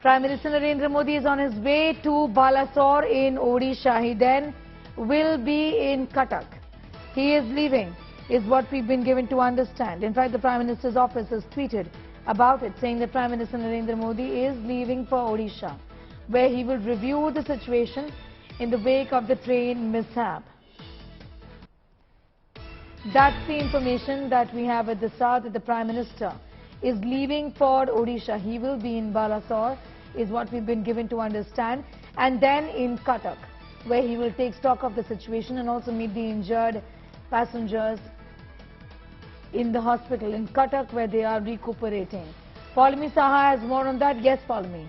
Prime Minister Narendra Modi is on his way to Balasore in Odisha. He then will be in Cuttack. He is leaving, is what we've been given to understand. In fact, the Prime Minister's office has tweeted about it, saying that Prime Minister Narendra Modi is leaving for Odisha, where he will review the situation in the wake of the train mishap. That's the information that we have at the start, that the Prime Minister is leaving for Odisha. He will be in Balasore, is what we've been given to understand, and then in Cuttack, where he will take stock of the situation and also meet the injured passengers in the hospital in Cuttack, where they are recuperating. Paulami Saha has more on that. Yes, Paulami.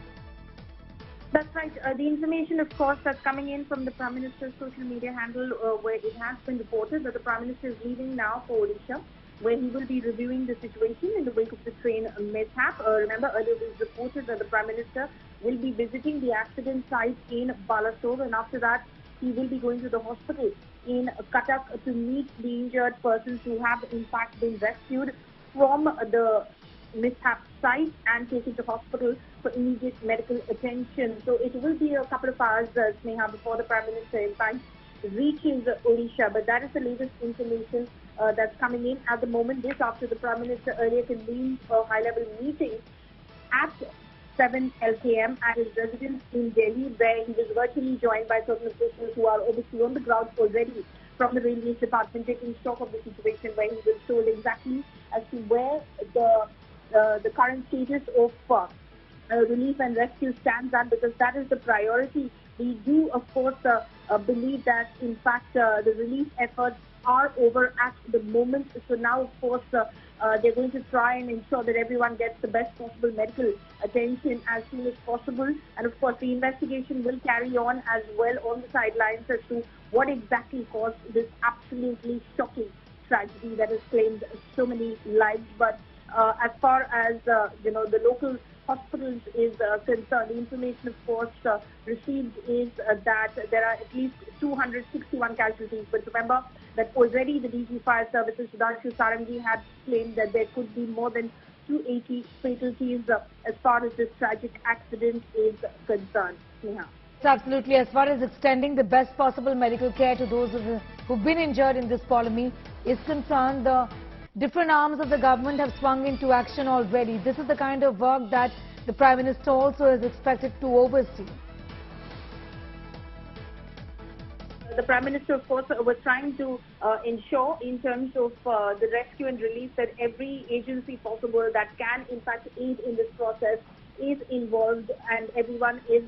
That's right. The information, of course, that's coming in from the Prime Minister's social media handle, where it has been reported that the Prime Minister is leaving now for Odisha, where he will be reviewing the situation in the wake of the train mishap. Remember, earlier it was reported that the Prime Minister will be visiting the accident site in Balasore, and after that, he will be going to the hospital in Cuttack to meet the injured persons who have, in fact, been rescued from the mishap site and taken to hospital for immediate medical attention. So it will be a couple of hours, Sneha, before the Prime Minister, in fact, reaches Odisha. But that is the latest information that's coming in at the moment. This after the Prime Minister earlier convened a high-level meeting at 7 LKM at his residence in Delhi, where he was virtually joined by certain officials who are obviously on the ground already from the Railways Department, taking stock of the situation, where he was told exactly as to where the current status of relief and rescue stands at, because that is the priority. We do, of course, believe that, in fact, the relief efforts are over at the moment. So now, of course, they're going to try and ensure that everyone gets the best possible medical attention as soon as possible. And, of course, the investigation will carry on as well on the sidelines as to what exactly caused this absolutely shocking tragedy that has claimed so many lives. But as far as, the local hospitals is concerned, the information, of course, received is that there are at least 261 casualties. But remember that already the DG Fire Services, Sudhanshu Sarangi, had claimed that there could be more than 280 fatalities as far as this tragic accident is concerned. Neha. Absolutely. As far as extending the best possible medical care to those who've been injured in this Paulami is concerned, the different arms of the government have swung into action already. This is the kind of work that the Prime Minister also is expected to oversee. The Prime Minister, of course, was trying to ensure in terms of the rescue and relief that every agency possible that can, in fact, aid in this process is involved, and everyone is,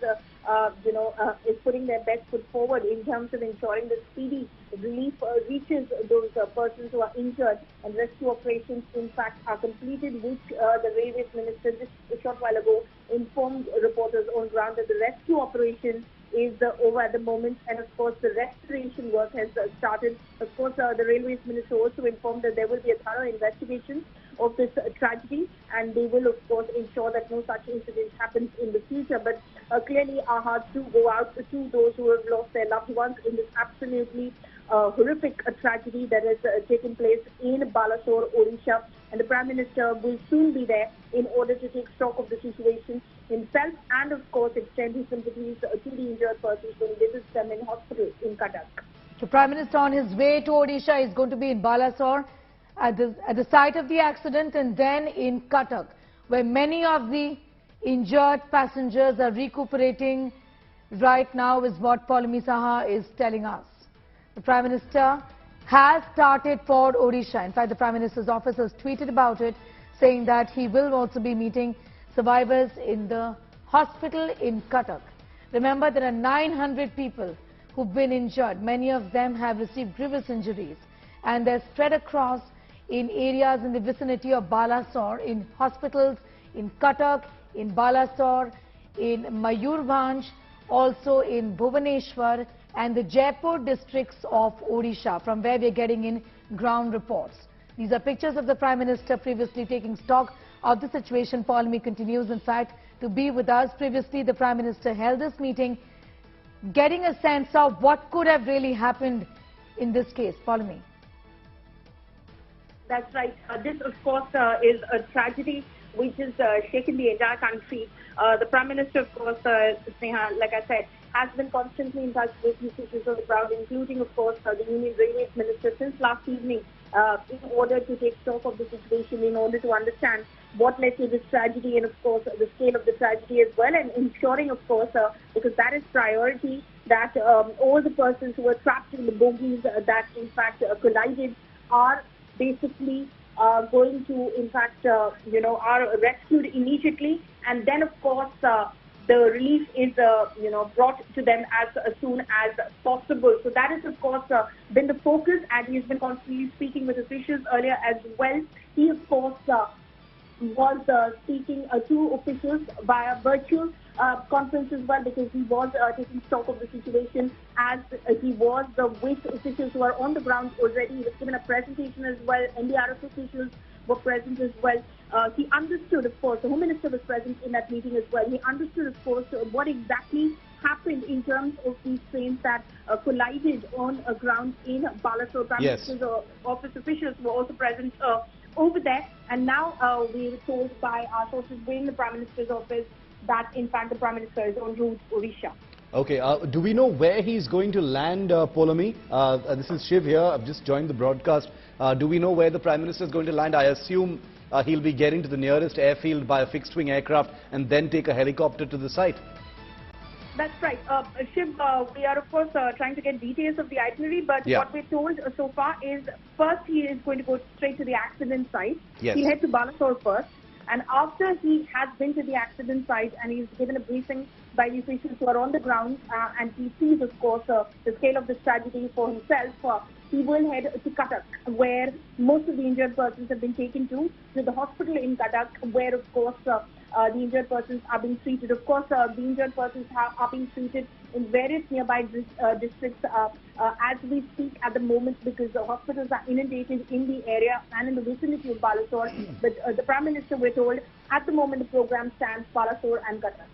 is putting their best foot forward in terms of ensuring that speedy relief reaches those persons who are injured, and rescue operations, in fact, are completed, which the Railways Minister just a short while ago informed reporters on ground that the rescue operation is over at the moment, and of course the restoration work has started. Of course, the Railways Minister also informed that there will be a thorough investigation of this tragedy, and they will, of course, ensure that no such incident happens in the future. But clearly our hearts do go out to those who have lost their loved ones in this absolutely horrific tragedy that has taken place in Balasore, Odisha. And the Prime Minister will soon be there in order to take stock of the situation himself and, of course, extend his sympathies to the injured persons when he visits them in hospital in Cuttack. The Prime Minister on his way to Odisha is going to be in Balasore at the site of the accident, and then in Cuttack, where many of the injured passengers are recuperating right now, is what Paulami Saha is telling us. The Prime Minister has started for Odisha. In fact, the Prime Minister's office has tweeted about it, saying that he will also be meeting survivors in the hospital in Cuttack. Remember, there are 900 people who've been injured. Many of them have received grievous injuries, and they're spread across in areas in the vicinity of Balasore, in hospitals in Cuttack, in Balasore, in Mayurbhanj, also in Bhubaneswar and the Jaipur districts of Odisha, from where we're getting in ground reports. These are pictures of the Prime Minister previously taking stock of the situation. Paulami continues, in fact, to be with us. Previously, the Prime Minister held this meeting, getting a sense of what could have really happened in this case. Paulami. That's right. This, of course, is a tragedy which has shaken the entire country. The Prime Minister, of course, Sneha, like I said, has been constantly in touch with the officials on the ground, including, of course, the Union Railways Minister since last evening, in order to take stock of the situation, in order to understand what led to this tragedy and, of course, the scale of the tragedy as well, and ensuring, of course, because that is priority, that all the persons who were trapped in the bogies that, in fact, collided are basically going to, in fact, are rescued immediately. And then, of course, the relief is, brought to them as soon as possible. So that has, of course, been the focus, and he's been constantly speaking with officials earlier as well. He, of course, was speaking to officials via virtual conference as well, because he was taking stock of the situation as he was with officials who are on the ground already. He was given a presentation as well. NDRF officials were present as well. He understood, of course, the Home Minister was present in that meeting as well. He understood, of course, what exactly happened in terms of these trains that collided on ground in Balasore. Prime Minister's office officials were also present over there. And now we were told by our sources within the Prime Minister's office that, in fact, the Prime Minister is en route to Odisha. Okay, do we know where he's going to land, Poulomi? This is Shiv here. I've just joined the broadcast. Do we know where the Prime Minister is going to land? I assume he'll be getting to the nearest airfield by a fixed-wing aircraft and then take a helicopter to the site. That's right. Shiv, we are, of course, trying to get details of the itinerary, but what we're told so far is first he is going to go straight to the accident site. Yes. He'll head to Balasore first. And after he has been to the accident site and he's given a briefing by the officials who are on the ground, and he sees, of course, the scale of this tragedy for himself, he will head to Cuttack, where most of the injured persons have been taken to the hospital in Cuttack, where, of course, the injured persons are being treated. Of course, the injured persons are being treated in various nearby districts as we speak at the moment, because the hospitals are inundated in the area and in the vicinity of Balasore. But the Prime Minister, we're told, at the moment the program stands Balasore and Cuttack.